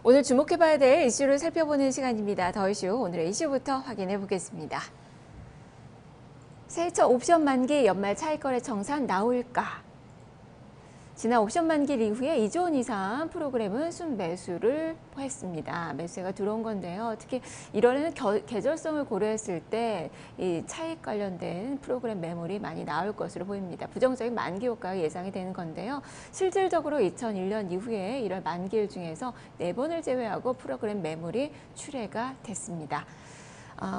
오늘 주목해봐야 될 이슈를 살펴보는 시간입니다. 더 이슈, 오늘의 이슈부터 확인해 보겠습니다. 세이처 옵션 만기 연말 차익거래 청산 나올까? 지난 옵션 만기 이후에 2조 원 이상 프로그램은 순매수를 했습니다. 매수가 들어온 건데요. 특히 1월에는 계절성을 고려했을 때 이 차익 관련된 프로그램 매물이 많이 나올 것으로 보입니다. 부정적인 만기 효과가 예상이 되는 건데요. 실질적으로 2001년 이후에 1월 만기일 중에서 4번을 제외하고 프로그램 매물이 출회가 됐습니다.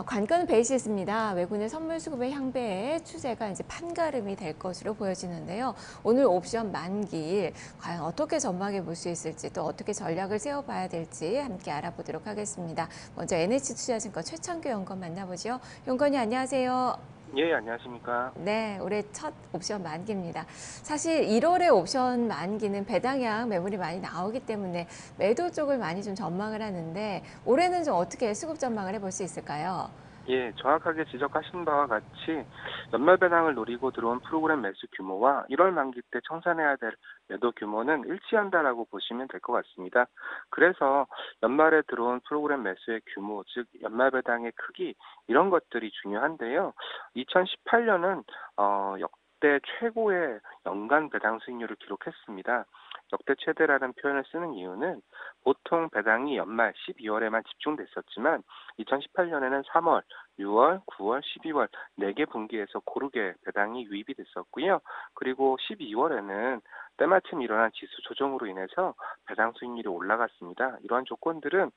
관건은 베이시스입니다. 외국인 선물 수급의 향배에 추세가 이제 판가름이 될 것으로 보여지는데요. 오늘 옵션 만기일 과연 어떻게 전망해 볼 수 있을지 또 어떻게 전략을 세워봐야 될지 함께 알아보도록 하겠습니다. 먼저 NH투자증권 최창규 연구원 만나보죠. 연구원님 안녕하세요. 예, 안녕하십니까. 네, 올해 첫 옵션 만기입니다. 사실 1월에 옵션 만기는 배당량 매물이 많이 나오기 때문에 매도 쪽을 많이 좀 전망을 하는데 올해는 좀 어떻게 수급 전망을 해볼 수 있을까요? 예, 정확하게 지적하신 바와 같이 연말 배당을 노리고 들어온 프로그램 매수 규모와 1월 만기 때 청산해야 될 매도 규모는 일치한다라고 보시면 될 것 같습니다. 그래서 연말에 들어온 프로그램 매수의 규모, 즉 연말 배당의 크기 이런 것들이 중요한데요. 2018년은 역대 최고의 연간 배당 수익률을 기록했습니다. 역대 최대라는 표현을 쓰는 이유는 보통 배당이 연말 12월에만 집중됐었지만 2018년에는 3월, 6월, 9월, 12월 4개 분기에서 고르게 배당이 유입이 됐었고요. 그리고 12월에는 때마침 일어난 지수 조정으로 인해서 배당 수익률이 올라갔습니다. 이러한 조건들은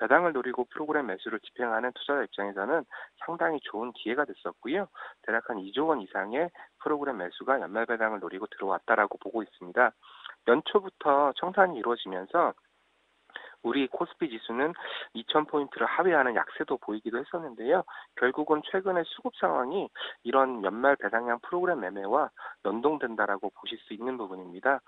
배당을 노리고 프로그램 매수를 집행하는 투자자 입장에서는 상당히 좋은 기회가 됐었고요. 대략 한 2조 원 이상의 프로그램 매수가 연말 배당을 노리고 들어왔다라고 보고 있습니다. 연초부터 청산이 이루어지면서 우리 코스피 지수는 2000포인트를 하회하는 약세도 보이기도 했었는데요. 결국은 최근의 수급 상황이 이런 연말 배당량 프로그램 매매와 연동된다라고 보실 수 있는 부분입니다.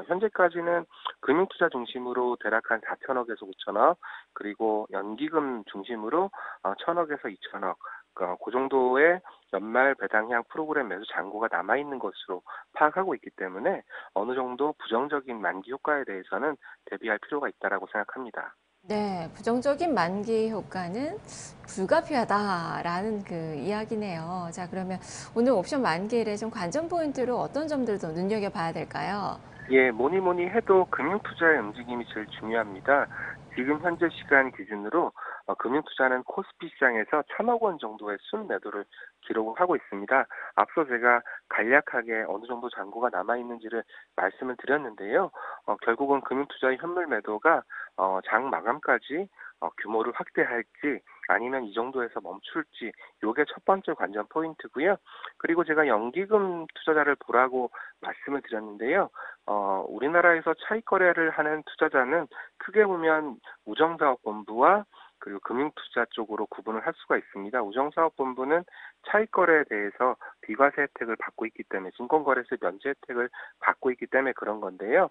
현재까지는 금융투자 중심으로 대략 한 4천억에서 5천억, 그리고 연기금 중심으로 1천억에서 2천억, 그 정도의 연말 배당량 프로그램 매수 잔고가 남아있는 것으로 파악하고 있기 때문에 어느 정도 부정적인 만기 효과에 대해서는 대비할 필요가 있다고 생각합니다. 네, 부정적인 만기 효과는 불가피하다라는 그 이야기네요. 자, 그러면 오늘 옵션 만기일에 좀 관전 포인트로 어떤 점들을 더 눈여겨봐야 될까요? 예, 뭐니 뭐니 해도 금융투자의 움직임이 제일 중요합니다. 지금 현재 시간 기준으로 금융투자는 코스피 시장에서 1,000억 원 정도의 순매도를 기록을 하고 있습니다. 앞서 제가 간략하게 어느 정도 잔고가 남아있는지를 말씀을 드렸는데요. 결국은 금융투자의 현물 매도가 장 마감까지 규모를 확대할지 아니면 이 정도에서 멈출지 이게 첫 번째 관전 포인트고요. 그리고 제가 연기금 투자자를 보라고 말씀을 드렸는데요. 우리나라에서 차익 거래를 하는 투자자는 크게 보면 우정사업본부와 그리고 금융투자 쪽으로 구분을 할 수가 있습니다. 우정사업본부는 차익 거래에 대해서 비과세 혜택을 받고 있기 때문에 증권거래세 면제 혜택을 받고 있기 때문에 그런 건데요.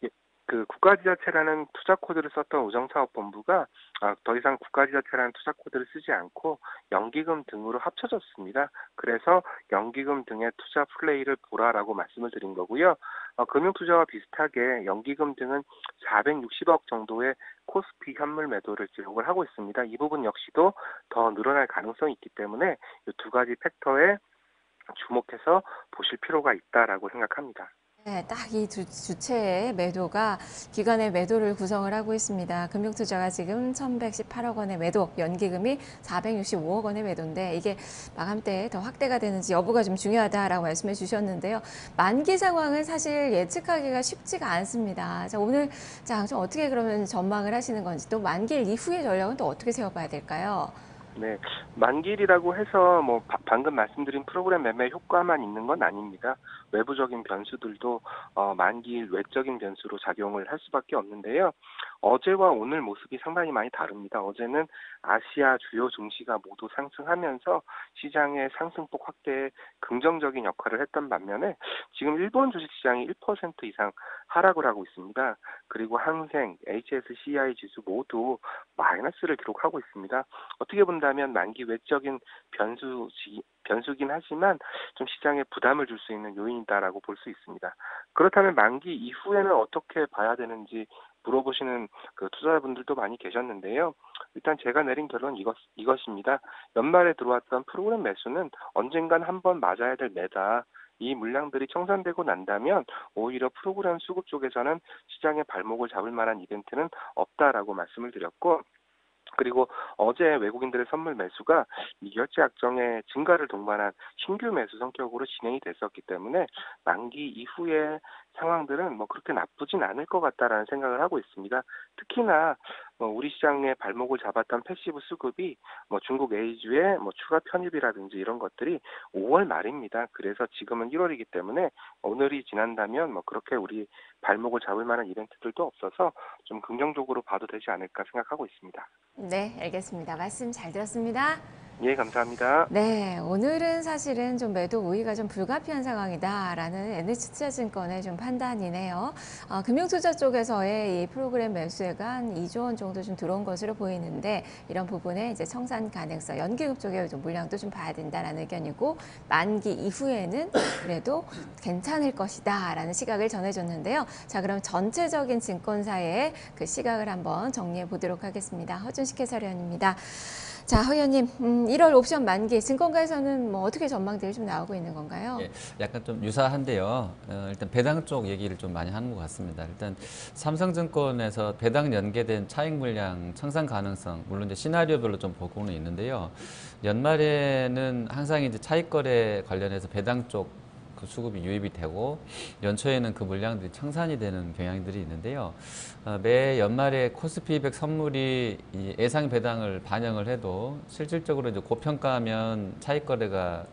예, 그 국가지자체라는 투자 코드를 썼던 우정사업본부가 더 이상 국가지자체라는 투자 코드를 쓰지 않고 연기금 등으로 합쳐졌습니다. 그래서 연기금 등의 투자 플레이를 보라라고 말씀을 드린 거고요. 금융투자와 비슷하게 연기금 등은 460억 정도의 코스피 현물 매도를 기록을 하고 있습니다. 이 부분 역시도 더 늘어날 가능성이 있기 때문에 이 두 가지 팩터에 주목해서 보실 필요가 있다라고 생각합니다. 네, 딱 이 주체의 매도가 기관의 매도를 구성을 하고 있습니다. 금융투자가 지금 1,118억 원의 매도, 연기금이 465억 원의 매도인데 이게 마감 때 더 확대가 되는지 여부가 좀 중요하다라고 말씀해 주셨는데요. 만기 상황은 사실 예측하기가 쉽지가 않습니다. 자, 오늘 좀 어떻게 그러면 전망을 하시는 건지 또 만기 이후의 전략은 또 어떻게 세워봐야 될까요? 네, 만기일이라고 해서 뭐 방금 말씀드린 프로그램 매매 효과만 있는 건 아닙니다. 외부적인 변수들도 만기일 외적인 변수로 작용을 할 수밖에 없는데요. 어제와 오늘 모습이 상당히 많이 다릅니다. 어제는 아시아 주요 증시가 모두 상승하면서 시장의 상승폭 확대에 긍정적인 역할을 했던 반면에 지금 일본 주식시장이 1% 이상 하락을 하고 있습니다. 그리고 항생, HSCI 지수 모두 마이너스를 기록하고 있습니다. 어떻게 본다면 만기 외적인 변수긴 하지만 좀 시장에 부담을 줄 수 있는 요인이다라고 볼 수 있습니다. 그렇다면 만기 이후에는 어떻게 봐야 되는지 물어보시는 그 투자자분들도 많이 계셨는데요. 일단 제가 내린 결론 이것입니다. 연말에 들어왔던 프로그램 매수는 언젠간 한번 맞아야 될 매다. 이 물량들이 청산되고 난다면 오히려 프로그램 수급 쪽에서는 시장의 발목을 잡을 만한 이벤트는 없다라고 말씀을 드렸고, 그리고 어제 외국인들의 선물 매수가 미결제 약정의 증가를 동반한 신규 매수 성격으로 진행이 됐었기 때문에 만기 이후의 상황들은 뭐 그렇게 나쁘진 않을 것 같다라는 생각을 하고 있습니다. 특히나 우리 시장의 발목을 잡았던 패시브 수급이 뭐 중국 A주의 뭐 추가 편입이라든지 이런 것들이 5월 말입니다. 그래서 지금은 1월이기 때문에 오늘이 지난다면 뭐 그렇게 우리 발목을 잡을 만한 이벤트들도 없어서 좀 긍정적으로 봐도 되지 않을까 생각하고 있습니다. 네, 알겠습니다. 말씀 잘 들었습니다. 예, 감사합니다. 네, 오늘은 사실은 좀 매도 우위가 좀 불가피한 상황이다라는 NH투자증권의 좀 판단이네요. 금융투자 쪽에서의 이 프로그램 매수액가 한 2조 원 정도 좀 들어온 것으로 보이는데 이런 부분에 이제 청산 가능성, 연기금 쪽에 좀 물량도 좀 봐야 된다라는 의견이고 만기 이후에는 그래도 괜찮을 것이다라는 시각을 전해줬는데요. 자, 그럼 전체적인 증권사의 그 시각을 한번 정리해 보도록 하겠습니다. 허준식 해설위원입니다. 자, 허위원님, 1월 옵션 만기 증권가에서는 뭐 어떻게 전망들이 좀 나오고 있는 건가요? 예, 약간 좀 유사한데요. 일단 배당 쪽 얘기를 좀 많이 하는 것 같습니다. 일단 삼성증권에서 배당 연계된 차익 물량 청산 가능성, 물론 이제 시나리오별로 좀 보고는 있는데요. 연말에는 항상 이제 차익 거래 관련해서 배당 쪽 그 수급이 유입이 되고 연초에는 그 물량들이 청산이 되는 경향들이 있는데요. 매 연말에 코스피 200 선물이 이 예상 배당을 반영을 해도 실질적으로 이제 고평가하면 차익 거래가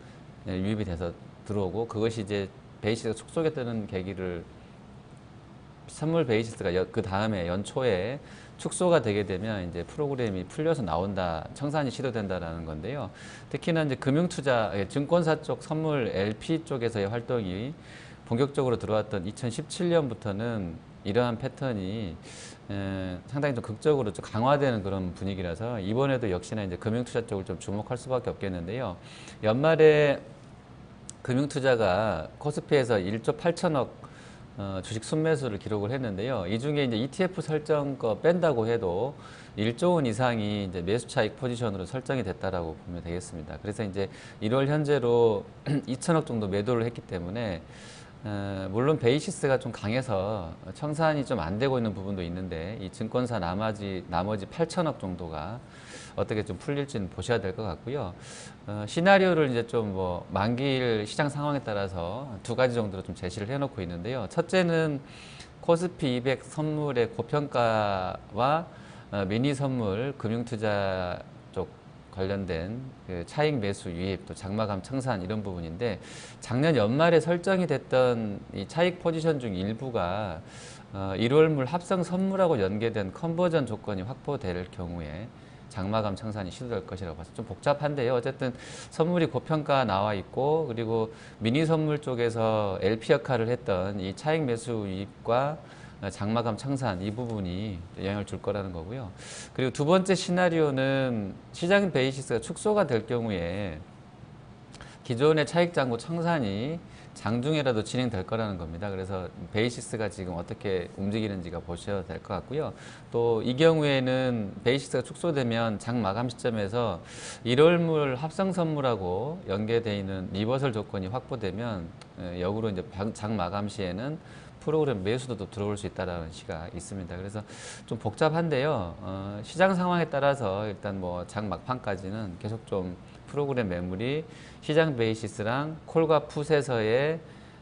유입이 돼서 들어오고 그것이 이제 베이시스가 축소가 되는 계기를 선물 베이시스가 그 다음에 연초에 축소가 되게 되면 이제 프로그램이 풀려서 나온다, 청산이 시도된다라는 건데요. 특히나 이제 금융투자, 증권사 쪽 선물 LP 쪽에서의 활동이 본격적으로 들어왔던 2017년부터는 이러한 패턴이 상당히 좀 극적으로 좀 강화되는 그런 분위기라서 이번에도 역시나 이제 금융투자 쪽을 좀 주목할 수밖에 없겠는데요. 연말에 금융투자가 코스피에서 1조 8천억 주식 순매수를 기록을 했는데요. 이 중에 이제 ETF 설정 거 뺀다고 해도 1조 원 이상이 이제 매수 차익 포지션으로 설정이 됐다라고 보면 되겠습니다. 그래서 이제 1월 현재로 2천억 정도 매도를 했기 때문에 물론 베이시스가 좀 강해서 청산이 좀 안 되고 있는 부분도 있는데 이 증권사 나머지 8천억 정도가 어떻게 좀 풀릴지는 보셔야 될 것 같고요. 시나리오를 이제 좀 뭐 만기일 시장 상황에 따라서 두 가지 정도로 좀 제시를 해놓고 있는데요. 첫째는 코스피 200 선물의 고평가와 미니 선물 금융투자 쪽 관련된 그 차익 매수 유입 또 장마감 청산 이런 부분인데 작년 연말에 설정이 됐던 이 차익 포지션 중 일부가 1월물 합성 선물하고 연계된 컨버전 조건이 확보될 경우에 장마감 청산이 시도될 것이라고 봐서 좀 복잡한데요. 어쨌든 선물이 고평가 나와 있고 그리고 미니 선물 쪽에서 LP 역할을 했던 이 차익 매수 유입과 장마감 청산 이 부분이 영향을 줄 거라는 거고요. 그리고 두 번째 시나리오는 시장 베이시스가 축소가 될 경우에 기존의 차익 잔고 청산이 장중에라도 진행될 거라는 겁니다. 그래서 베이시스가 지금 어떻게 움직이는지가 보셔야 될 것 같고요. 또 이 경우에는 베이시스가 축소되면 장 마감 시점에서 1월물 합성 선물하고 연계되어 있는 리버설 조건이 확보되면 역으로 이제 장 마감 시에는 프로그램 매수도 들어올 수 있다는 시가 있습니다. 그래서 좀 복잡한데요. 시장 상황에 따라서 일단 뭐 장 막판까지는 계속 좀 프로그램 매물이 시장 베이시스랑 콜과 풋에서의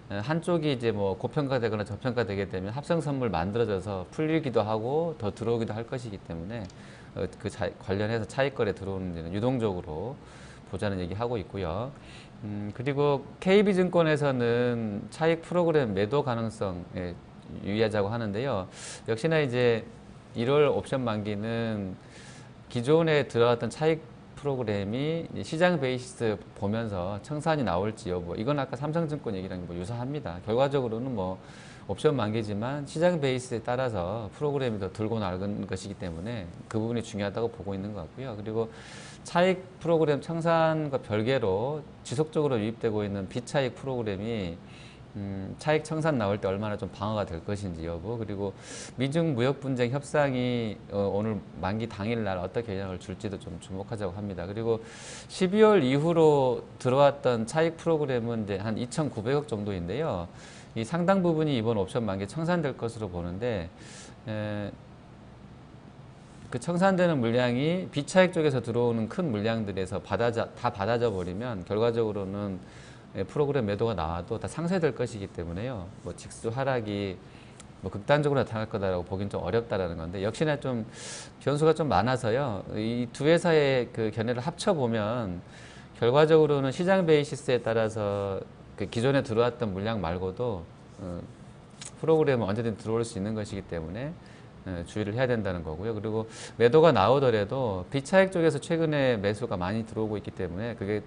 한쪽이 이제 뭐 고평가되거나 저평가되게 되면 합성 선물 만들어져서 풀리기도 하고 더 들어오기도 할 것이기 때문에 그 관련해서 차익 거래 들어오는 데는 유동적으로 보자는 얘기 하고 있고요. 그리고 KB증권에서는 차익 프로그램 매도 가능성에 유의하자고 하는데요. 역시나 이제 1월 옵션 만기는 기존에 들어왔던 차익 프로그램이 시장 베이시스 보면서 청산이 나올지 여부 이건 아까 삼성증권 얘기랑 뭐 유사합니다. 결과적으로는 뭐 옵션 만기지만 시장 베이스에 따라서 프로그램이 더 들고 나가는 것이기 때문에 그 부분이 중요하다고 보고 있는 것 같고요. 그리고 차익 프로그램 청산과 별개로 지속적으로 유입되고 있는 비차익 프로그램이 차익 청산 나올 때 얼마나 좀 방어가 될 것인지 여부, 그리고 미중 무역 분쟁 협상이 오늘 만기 당일날 어떻게 영향을 줄지도 좀 주목하자고 합니다. 그리고 12월 이후로 들어왔던 차익 프로그램은 이제 한 2,900억 정도인데요. 이 상당 부분이 이번 옵션 만기 청산될 것으로 보는데, 그 청산되는 물량이 비차익 쪽에서 들어오는 큰 물량들에서 다 받아져 버리면 결과적으로는 프로그램 매도가 나와도 다 상쇄될 것이기 때문에요. 뭐 직수 하락이 뭐 극단적으로 나타날 거다라고 보긴 좀 어렵다라는 건데, 역시나 좀 변수가 좀 많아서요. 이 두 회사의 그 견해를 합쳐 보면 결과적으로는 시장 베이시스에 따라서 그 기존에 들어왔던 물량 말고도 프로그램은 언제든 들어올 수 있는 것이기 때문에 주의를 해야 된다는 거고요. 그리고 매도가 나오더라도 비차익 쪽에서 최근에 매수가 많이 들어오고 있기 때문에 그게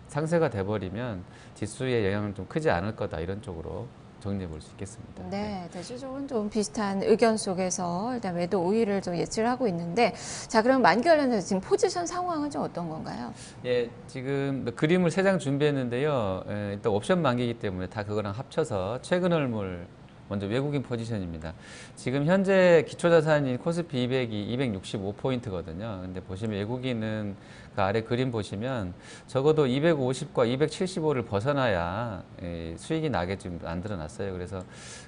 상쇄가 돼버리면 지수에 영향은 좀 크지 않을 거다, 이런 쪽으로 정리해 볼 수 있겠습니다. 네, 대체적으로 좀 비슷한 의견 속에서 일단 매도 우위를 좀 예측을 하고 있는데, 자, 그럼 만기 관련해서 지금 포지션 상황은 좀 어떤 건가요? 예, 지금 그림을 3장 준비했는데요. 일단 옵션 만기이기 때문에 다 그거랑 합쳐서 최근 얼물 먼저 외국인 포지션입니다. 지금 현재 기초자산인 코스피 200이 265포인트거든요. 근데 보시면 외국인은 그 아래 그림 보시면 적어도 250과 275를 벗어나야 수익이 나게 지금 만들어 놨어요. 그래서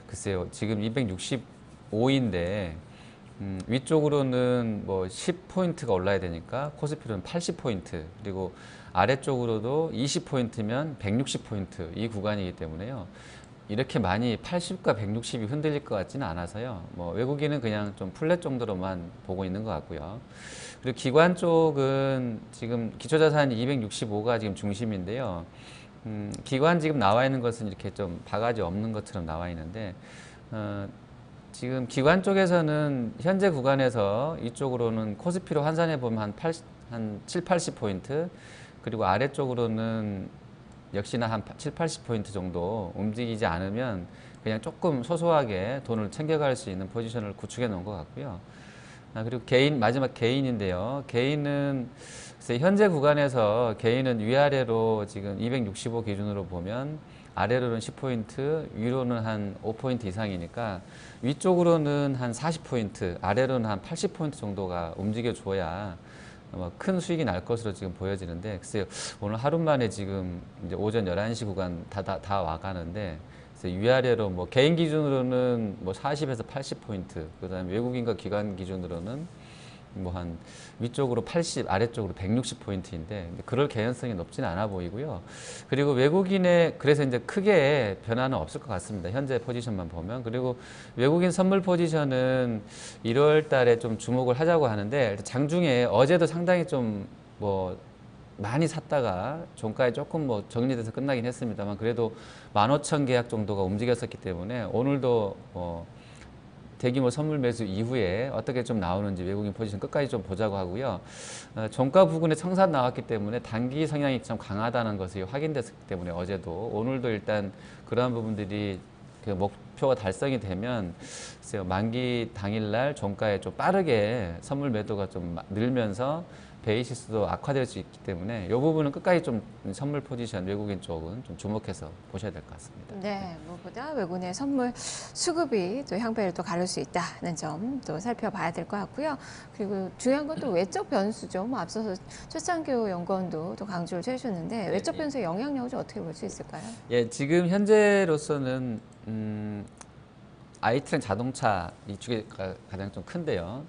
글쎄요, 지금 265인데 위쪽으로는 뭐 10포인트가 올라야 되니까 코스피로는 80포인트, 그리고 아래쪽으로도 20포인트면 160포인트, 이 구간이기 때문에요. 이렇게 많이 80과 160이 흔들릴 것 같지는 않아서요. 뭐 외국인은 그냥 좀 플랫 정도로만 보고 있는 것 같고요. 그리고 기관 쪽은 지금 기초자산이 265가 지금 중심인데요. 기관 지금 나와 있는 것은 이렇게 좀 바가지 없는 것처럼 나와 있는데, 지금 기관 쪽에서는 현재 구간에서 이쪽으로는 코스피로 환산해 보면 한 7, 80포인트, 그리고 아래쪽으로는 역시나 한 7, 80포인트 정도 움직이지 않으면 그냥 조금 소소하게 돈을 챙겨갈 수 있는 포지션을 구축해 놓은 것 같고요. 그리고 마지막 개인인데요. 개인은 현재 구간에서 개인은 위아래로 지금 265 기준으로 보면 아래로는 10포인트, 위로는 한 5포인트 이상이니까 위쪽으로는 한 40포인트, 아래로는 한 80포인트 정도가 움직여줘야 큰 수익이 날 것으로 지금 보여지는데, 글쎄요, 오늘 하루 만에 지금 이제 오전 11시 구간 다 와가는데, 위아래로 뭐 개인 기준으로는 뭐 40에서 80포인트, 그 다음에 외국인과 기관 기준으로는 뭐 한 위쪽으로 80, 아래쪽으로 160포인트인데 그럴 개연성이 높지는 않아 보이고요. 그리고 그래서 이제 크게 변화는 없을 것 같습니다. 현재 포지션만 보면. 그리고 외국인 선물 포지션은 1월 달에 좀 주목을 하자고 하는데, 장중에 어제도 상당히 좀 뭐 많이 샀다가 종가에 조금 뭐 정리돼서 끝나긴 했습니다만, 그래도 15,000계약 정도가 움직였었기 때문에 오늘도 대규모 선물 매수 이후에 어떻게 좀 나오는지 외국인 포지션 끝까지 좀 보자고 하고요. 종가 부근에 청산 나왔기 때문에 단기 성향이 좀 강하다는 것이 확인됐기 때문에 어제도, 오늘도 일단 그러한 부분들이 그 목표가 달성이 되면 글쎄요, 만기 당일날 종가에 좀 빠르게 선물 매도가 좀 늘면서 베이시스도 악화될 수 있기 때문에 이 부분은 끝까지 좀 선물 포지션 외국인 쪽은 좀 주목해서 보셔야 될 것 같습니다. 네, 무엇보다 외국인의 선물 수급이 또 향배를 또 가를 수 있다는 점 또 살펴봐야 될 것 같고요. 그리고 중요한 건 또 외적 변수죠. 뭐 앞서서 최창규 연구원도 또 강조를 해주셨는데, 외적 변수의 영향력을 좀 어떻게 볼 수 있을까요? 예, 지금 현재로서는 IT랑 자동차 이쪽이 가장 좀 큰데요.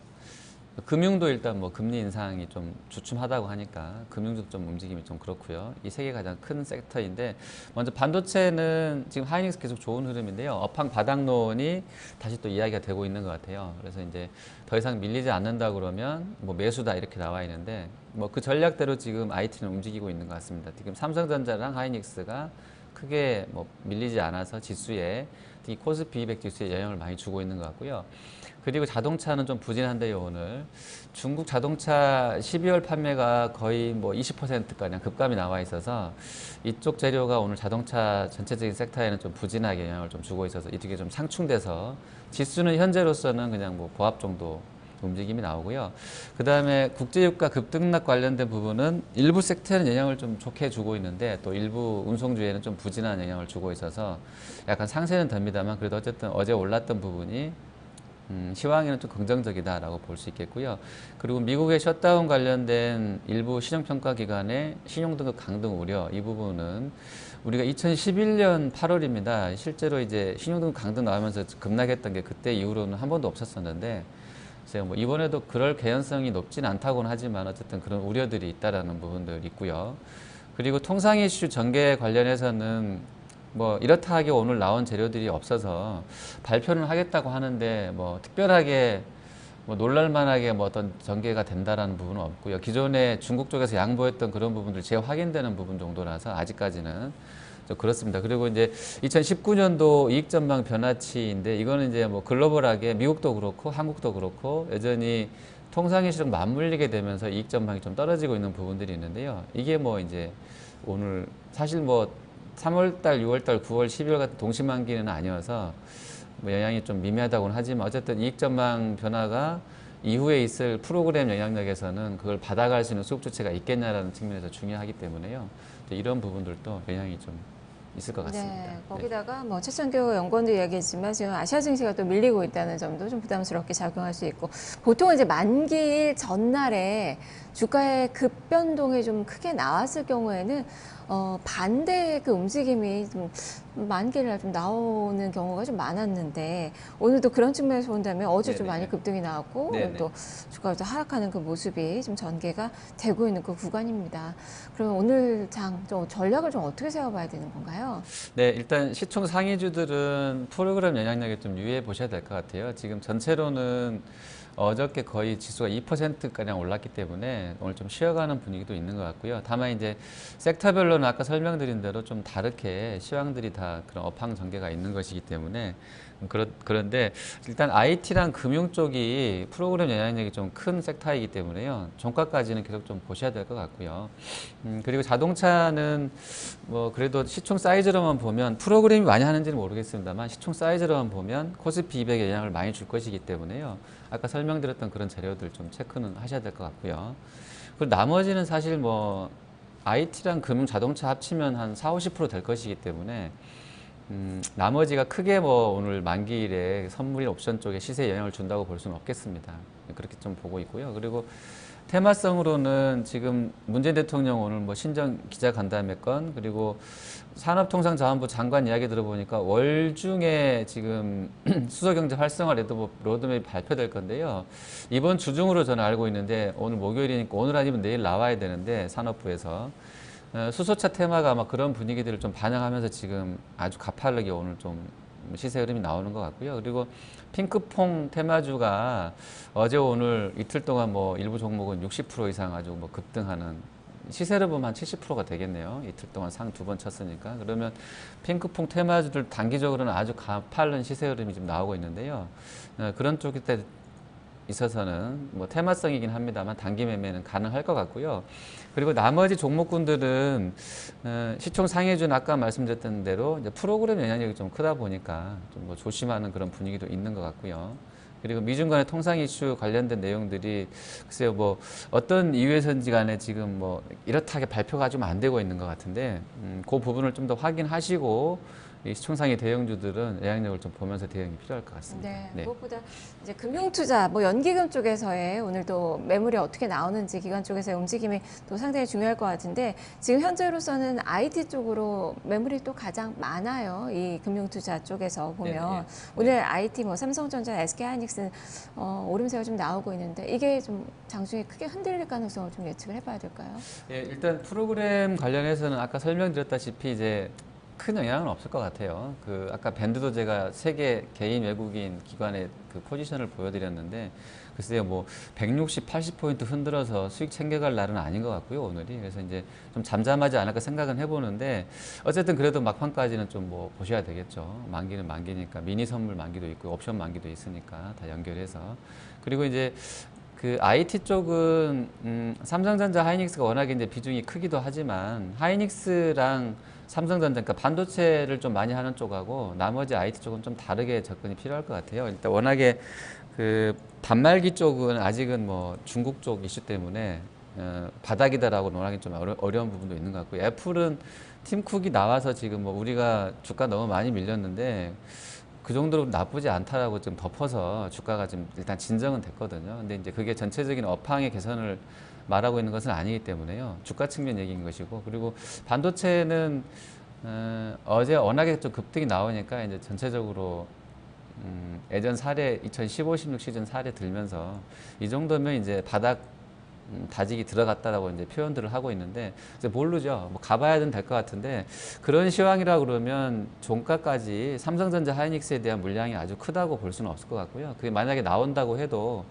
금융도 일단 뭐 금리 인상이 좀 주춤하다고 하니까 금융도 좀 움직임이 좀 그렇고요. 이 세 개 가장 큰 섹터인데, 먼저 반도체는 지금 하이닉스 계속 좋은 흐름인데요. 업황 바닥론이 다시 또 이야기가 되고 있는 것 같아요. 그래서 이제 더 이상 밀리지 않는다 그러면 뭐 매수다 이렇게 나와 있는데, 뭐 그 전략대로 지금 IT는 움직이고 있는 것 같습니다. 지금 삼성전자랑 하이닉스가 크게 뭐 밀리지 않아서 지수에, 특히 코스피 200 지수에 영향을 많이 주고 있는 것 같고요. 그리고 자동차는 좀 부진한데요, 오늘. 중국 자동차 12월 판매가 거의 뭐 20%가량 급감이 나와 있어서 이쪽 재료가 오늘 자동차 전체적인 섹터에는 좀 부진하게 영향을 좀 주고 있어서 이쪽에 좀 상충돼서 지수는 현재로서는 그냥 뭐 보합 정도 움직임이 나오고요. 그 다음에 국제유가 급등락 관련된 부분은 일부 섹터에는 영향을 좀 좋게 주고 있는데 또 일부 운송주에는 좀 부진한 영향을 주고 있어서 약간 상세는 됩니다만 그래도 어쨌든 어제 올랐던 부분이 시황에는 좀 긍정적이다라고 볼 수 있겠고요. 그리고 미국의 셧다운 관련된 일부 신용평가기관의 신용등급 강등 우려 이 부분은 우리가 2011년 8월입니다. 실제로 이제 신용등급 강등 나오면서 급락했던 게 그때 이후로는 한 번도 없었었는데 글쎄요, 뭐 이번에도 그럴 개연성이 높진 않다고는 하지만 어쨌든 그런 우려들이 있다라는 부분들이 있고요. 그리고 통상 이슈 전개 관련해서는 뭐 이렇다 하기 오늘 나온 재료들이 없어서 발표는 하겠다고 하는데 뭐 특별하게 뭐 놀랄만하게 뭐 어떤 전개가 된다라는 부분은 없고요. 기존에 중국 쪽에서 양보했던 그런 부분들 재확인되는 부분 정도라서 아직까지는 좀 그렇습니다. 그리고 이제 2019년도 이익 전망 변화치인데 이거는 이제 뭐 글로벌하게 미국도 그렇고 한국도 그렇고 여전히 통상이슈랑 맞물리게 되면서 이익 전망이 좀 떨어지고 있는 부분들이 있는데요. 이게 뭐 이제 오늘 사실 뭐 3월달, 6월달, 9월, 12월 같은 동시만기는 아니어서 뭐 영향이 좀 미미하다고는 하지만 어쨌든 이익 전망 변화가 이후에 있을 프로그램 영향력에서는 그걸 받아갈 수 있는 수급 조치가 있겠냐라는 측면에서 중요하기 때문에요. 이런 부분들도 영향이 좀 있을 것 같습니다. 네, 거기다가 뭐 최천교 연구원도 이야기했지만 지금 아시아 증시가 또 밀리고 있다는 점도 좀 부담스럽게 작용할 수 있고 보통은 이제 만기일 전날에 주가의 급변동이 좀 크게 나왔을 경우에는 반대의 그 움직임이 좀 만기일날 좀 나오는 경우가 좀 많았는데 오늘도 그런 측면에서 본다면 어제 좀 네네. 많이 급등이 나왔고 네네. 오늘 또 주가가 또 하락하는 그 모습이 좀 전개가 되고 있는 그 구간입니다. 그러면 오늘 장 좀 전략을 좀 어떻게 세워봐야 되는 건가요? 네, 일단 시총 상위주들은 프로그램 영향력에 좀 유의해 보셔야 될 것 같아요. 지금 전체로는 어저께 거의 지수가 2%가량 올랐기 때문에 오늘 좀 쉬어가는 분위기도 있는 것 같고요. 다만 이제 섹터별로는 아까 설명드린 대로 좀 다르게 시황들이 다 그런 업황 전개가 있는 것이기 때문에 그런데 일단 IT랑 금융 쪽이 프로그램 영향력이 좀 큰 섹터이기 때문에요. 종가까지는 계속 좀 보셔야 될 것 같고요. 그리고 자동차는 뭐 그래도 시총 사이즈로만 보면 프로그램이 많이 하는지는 모르겠습니다만 시총 사이즈로만 보면 코스피 200에 영향을 많이 줄 것이기 때문에요. 아까 설명드렸던 그런 재료들 좀 체크는 하셔야 될 것 같고요. 그리고 나머지는 사실 뭐 IT랑 금융 자동차 합치면 한 40~50% 될 것이기 때문에 나머지가 크게 뭐 오늘 만기일에 선물이 옵션 쪽에 시세에 영향을 준다고 볼 수는 없겠습니다. 그렇게 좀 보고 있고요. 그리고 테마성으로는 지금 문재인 대통령 오늘 뭐 신정 기자간담회 건 그리고 산업통상자원부 장관 이야기 들어보니까 월 중에 지금 수소경제 활성화 로드맵이 발표될 건데요. 이번 주 중으로 저는 알고 있는데 오늘 목요일이니까 오늘 아니면 내일 나와야 되는데 산업부에서 수소차 테마가 아마 그런 분위기들을 좀 반영하면서 지금 아주 가파르게 오늘 좀 시세 흐름이 나오는 것 같고요. 그리고 핑크퐁 테마주가 어제 오늘 이틀 동안 뭐 일부 종목은 60% 이상 아주 뭐 급등하는 시세를 보면 한 70%가 되겠네요. 이틀 동안 상 2번 쳤으니까. 그러면 핑크퐁 테마주들 단기적으로는 아주 가파른 시세 흐름이 지금 나오고 있는데요. 그런 쪽에 있어서는 뭐 테마성이긴 합니다만 단기 매매는 가능할 것 같고요. 그리고 나머지 종목군들은 시총 상해준 아까 말씀드렸던 대로 이제 프로그램 영향력이 좀 크다 보니까 좀 뭐 조심하는 그런 분위기도 있는 것 같고요. 그리고 미중 간의 통상 이슈 관련된 내용들이 글쎄요 뭐 어떤 이유에서인지 간에 지금 뭐 이렇다하게 발표가 좀 안 되고 있는 것 같은데 그 부분을 좀 더 확인하시고 이 시총상의 대형주들은 영향력을 좀 보면서 대응이 필요할 것 같습니다. 네, 무엇보다 이제 금융투자, 뭐 연기금 쪽에서의 오늘도 매물이 어떻게 나오는지 기관 쪽에서의 움직임이 또 상당히 중요할 것 같은데 지금 현재로서는 IT 쪽으로 매물이 또 가장 많아요. 이 금융투자 쪽에서 보면 오늘 IT 뭐 삼성전자, SK하이닉스는 오름세가 좀 나오고 있는데 이게 좀 장중에 크게 흔들릴 가능성을 좀 예측을 해봐야 될까요? 예, 일단 프로그램 관련해서는 아까 설명드렸다시피 이제 큰 영향은 없을 것 같아요. 그 아까 밴드도 제가 세계 개인 외국인 기관의 그 포지션을 보여드렸는데 글쎄요 뭐 160, 80포인트 흔들어서 수익 챙겨갈 날은 아닌 것 같고요 오늘이. 그래서 이제 좀 잠잠하지 않을까 생각은 해보는데 어쨌든 그래도 막판까지는 좀 뭐 보셔야 되겠죠. 만기는 만기니까 미니 선물 만기도 있고 옵션 만기도 있으니까 다 연결해서. 그리고 이제 그 IT 쪽은 삼성전자, 하이닉스가 워낙에 이제 비중이 크기도 하지만 하이닉스랑 삼성전자, 그러니까 반도체를 좀 많이 하는 쪽하고 나머지 IT 쪽은 좀 다르게 접근이 필요할 것 같아요. 일단 워낙에 그 단말기 쪽은 아직은 뭐 중국 쪽 이슈 때문에 바닥이다라고 논하기 좀 어려운 부분도 있는 것 같고요. 애플은 팀쿡이 나와서 지금 뭐 우리가 주가 너무 많이 밀렸는데 그 정도로 나쁘지 않다라고 좀 덮어서 주가가 좀 일단 진정은 됐거든요. 근데 이제 그게 전체적인 업황의 개선을 말하고 있는 것은 아니기 때문에요. 주가 측면 얘기인 것이고, 그리고 반도체는 어제 워낙에 좀 급등이 나오니까 이제 전체적으로 예전 사례 2015-16 시즌 사례 들면서 이 정도면 이제 바닥 다지기 들어갔다라고 이제 표현들을 하고 있는데 이제 모르죠. 뭐 가봐야는 될 것 같은데 그런 시황이라 그러면 종가까지 삼성전자 하이닉스에 대한 물량이 아주 크다고 볼 수는 없을 것 같고요. 그게 만약에 나온다고 해도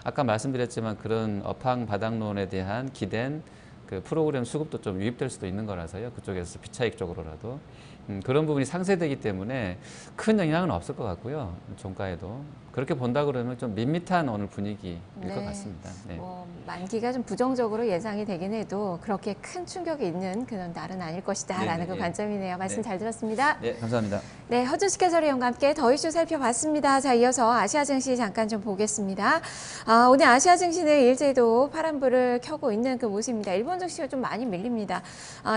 아까 말씀드렸지만 그런 업황 바닥론에 대한 기댄 그 프로그램 수급도 좀 유입될 수도 있는 거라서요. 그쪽에서 비차익 쪽으로라도 그런 부분이 상쇄되기 때문에 큰 영향은 없을 것 같고요. 종가에도 그렇게 본다 그러면 좀 밋밋한 오늘 분위기일 것 같습니다. 네. 뭐 만기가 좀 부정적으로 예상이 되긴 해도 그렇게 큰 충격이 있는 그런 날은 아닐 것이다라는 그 관점이네요. 말씀 잘 들었습니다. 네, 감사합니다. 네, 허준식 해설위원과 함께 더 이슈 살펴봤습니다. 자, 이어서 아시아 증시 잠깐 좀 보겠습니다. 오늘 아시아 증시는 일제히도 파란불을 켜고 있는 그 모습입니다. 일본 증시가 좀 많이 밀립니다.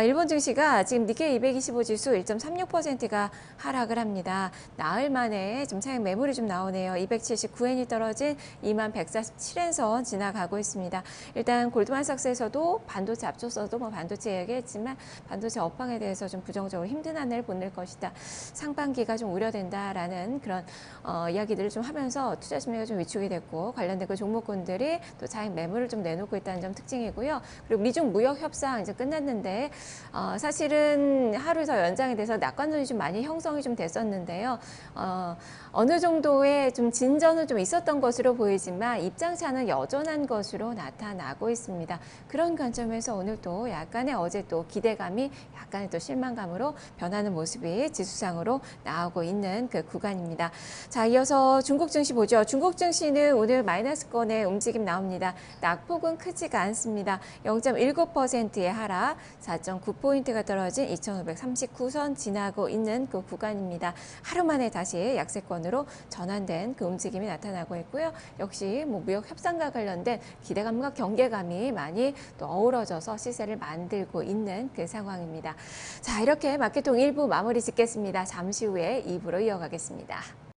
일본 증시가 지금 니케이 225 지수 1.36%가 하락을 합니다. 나흘 만에 좀 차익 매물이 좀 나오네요. 279엔이 떨어진 2147엔선 지나가고 있습니다. 일단 골드만삭스에서도 반도체 앞서서도 뭐 반도체 얘기했지만 반도체 업황에 대해서 좀 부정적으로 힘든 한 해를 보낼 것이다. 상반기가 좀 우려된다라는 그런 이야기들을 좀 하면서 투자 심리가 좀 위축이 됐고 관련된 그 종목군들이 또 차익 매물을 좀 내놓고 있다는 점 특징이고요. 그리고 미중 무역 협상 이제 끝났는데 사실은 하루 더 연장이 돼서 낙관론이 좀 많이 형성이 좀 됐었는데요. 어느 정도의 좀 진전은 좀 있었던 것으로 보이지만 입장차는 여전한 것으로 나타나고 있습니다. 그런 관점에서 오늘 또 약간의 어제 또 기대감이 약간의 또 실망감으로 변하는 모습이 지수상으로 나오고 있는 그 구간입니다. 자, 이어서 중국 증시 보죠. 중국 증시는 오늘 마이너스권의 움직임 나옵니다. 낙폭은 크지가 않습니다. 0.19%의 하락, 4.9포인트가 떨어진 2539선 지나고 있는 그 구간입니다. 하루 만에 다시 약세권으로 전환된 그 움직임이 나타나고 있고요. 역시 뭐 무역 협상과 관련된 기대감과 경계감이 많이 또 어우러져서 시세를 만들고 있는 그 상황입니다. 자, 이렇게 마켓통 1부 마무리 짓겠습니다. 잠시 후에 2부로 이어가겠습니다.